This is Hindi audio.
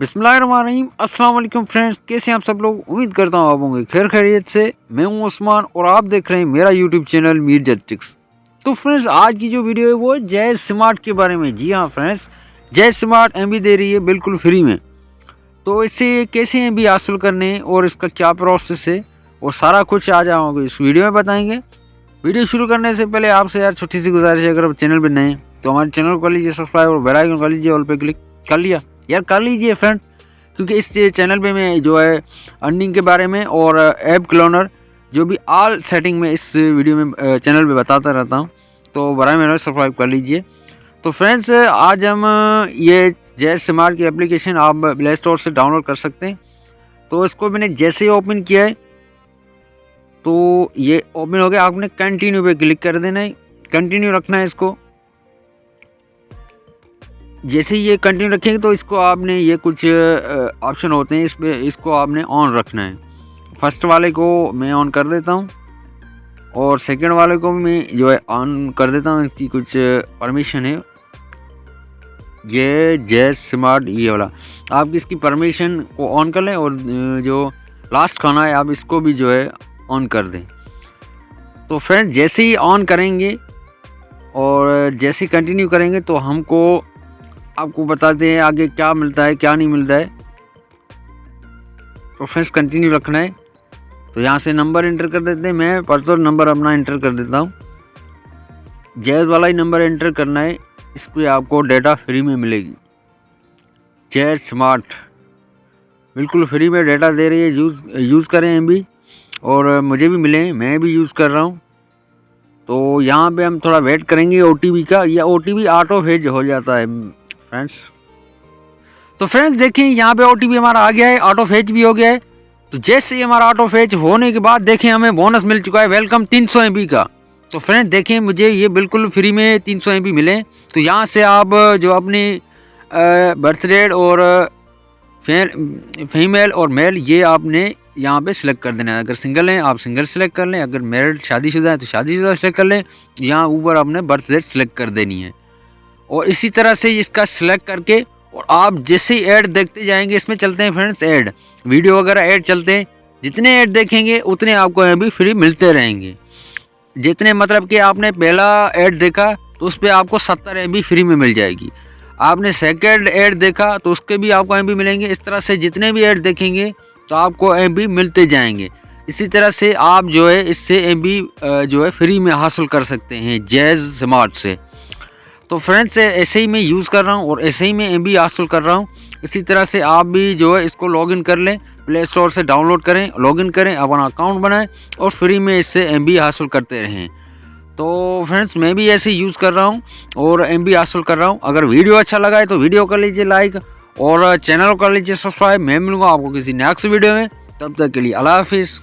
बिस्मिल्लाहिर्रहमानिर्रहीम। अस्सलाम वालेकुम फ्रेंड्स, कैसे हैं आप सब लोग। उम्मीद करता हूँ आप होंगे खैर खैरियत से। मैं हूँ उस्मान और आप देख रहे हैं मेरा यूट्यूब चैनल मीर जैटिक्स। तो फ्रेंड्स, आज की जो वीडियो है वो है जैज़ स्मार्ट के बारे में। जी हाँ फ्रेंड्स, जैज़ स्मार्ट एमबी दे रही है बिल्कुल फ्री में। तो इससे कैसे एमबी हासिल करने और इसका क्या प्रोसेस है वो सारा कुछ आज हम इस वीडियो में बताएंगे। वीडियो शुरू करने से पहले आपसे यार छोटी सी गुजारिश है, अगर आप चैनल पर नए हैं तो हमारे चैनल को कर लीजिए सब्सक्राइब और बेल आइकन कर लीजिए, ऑल पे क्लिक कर लिया यार, कर लीजिए फ्रेंड, क्योंकि इस चैनल पे मैं जो है अर्निंग के बारे में और ऐप क्लोनर जो भी ऑल सेटिंग में इस वीडियो में चैनल पे बताता रहता हूँ। तो बराए मेरा सब्सक्राइब कर लीजिए। तो फ्रेंड्स, आज हम ये जैज़ स्मार्ट की एप्लीकेशन आप प्ले स्टोर से डाउनलोड कर सकते हैं। तो इसको मैंने जैसे ही ओपन किया है तो ये ओपन हो गया। आपने कंटिन्यू पे क्लिक कर देना है, कंटिन्यू रखना है इसको। जैसे ही ये कंटिन्यू रखेंगे तो इसको आपने ये कुछ ऑप्शन होते हैं, इसको आपने ऑन रखना है। फर्स्ट वाले को मैं ऑन कर देता हूँ और सेकंड वाले को मैं जो है ऑन कर देता हूँ। इसकी कुछ परमिशन है, ये जैज़ स्मार्ट ये वाला, आप इसकी परमिशन को ऑन कर लें और जो लास्ट खाना है आप इसको भी जो है ऑन कर दें। तो फ्रेंड्स, जैसे ही ऑन करेंगे और जैसे ही कंटिन्यू करेंगे तो हमको आपको बताते हैं आगे क्या मिलता है क्या नहीं मिलता है। तो फ्रेंड्स, कंटिन्यू रखना है। तो यहाँ से नंबर एंटर कर देते हैं। मैं पर्सनल नंबर अपना एंटर कर देता हूँ, जैज़ वाला ही नंबर एंटर करना है। इस पर आपको डेटा फ्री में मिलेगी। जैज़ स्मार्ट बिल्कुल फ्री में डेटा दे रही है, यूज़ करें एमबी, और मुझे भी मिले, मैं भी यूज़ कर रहा हूँ। तो यहाँ पे हम थोड़ा वेट करेंगे ओटीपी का, या ओटीपी ऑटो फेच हो जाता है फ्रेंड्स। तो फ्रेंड्स देखिए, यहाँ पे ओटीपी हमारा आ गया है, ऑटो फेच भी हो गया है। तो जैसे ही हमारा ऑटो फेच होने के बाद देखें हमें बोनस मिल चुका है वेलकम 300 MB का। तो फ्रेंड्स देखें, मुझे ये बिल्कुल फ्री में 300 MB मिले। तो यहाँ से आप जो अपनी बर्थ डेट और फीमेल और मेल ये आपने यहाँ पे सिलेक्ट कर देना है। अगर सिंगल हैं आप सिंगल सेलेक्ट कर लें, अगर मैरिड शादीशुदा है तो शादीशुदा सेलेक्ट कर लें। यहाँ ऊपर आपने बर्थ डेट सेलेक्ट कर देनी है और इसी तरह से इसका सिलेक्ट करके और आप जैसे ही ऐड देखते जाएंगे, इसमें चलते हैं फ्रेंड्स ऐड, वीडियो वगैरह ऐड चलते हैं। जितने ऐड देखेंगे उतने आपको एमबी फ्री मिलते रहेंगे। जितने मतलब कि आपने पहला ऐड देखा तो उस पर आपको 70 MB फ्री में मिल जाएगी। आपने सेकंड ऐड देखा तो उसके भी आपको एमबी मिलेंगे। इस तरह से जितने भी ऐड देखेंगे तो आपको एमबी मिलते जाएंगे। इसी तरह से आप जो है इससे एमबी जो है फ्री में हासिल कर सकते हैं जैज़ स्मार्ट से। तो फ्रेंड्स, ऐसे ही मैं यूज़ कर रहा हूँ और ऐसे ही मैं एमबी हासिल कर रहा हूँ। इसी तरह से आप भी जो है इसको लॉगिन कर लें, प्ले स्टोर से डाउनलोड करें, लॉगिन करें, अपना अकाउंट बनाएं और फ्री में इससे एमबी हासिल करते रहें। तो फ्रेंड्स, मैं भी ऐसे यूज़ कर रहा हूँ और एमबी हासिल कर रहा हूँ। अगर वीडियो अच्छा लगा है तो वीडियो कर लीजिए लाइक और चैनल को कर लीजिए सब्सक्राइब। मैं मिलूँगा आपको किसी नेक्स्ट वीडियो में, तब तक के लिए अल्लाह हाफिज़।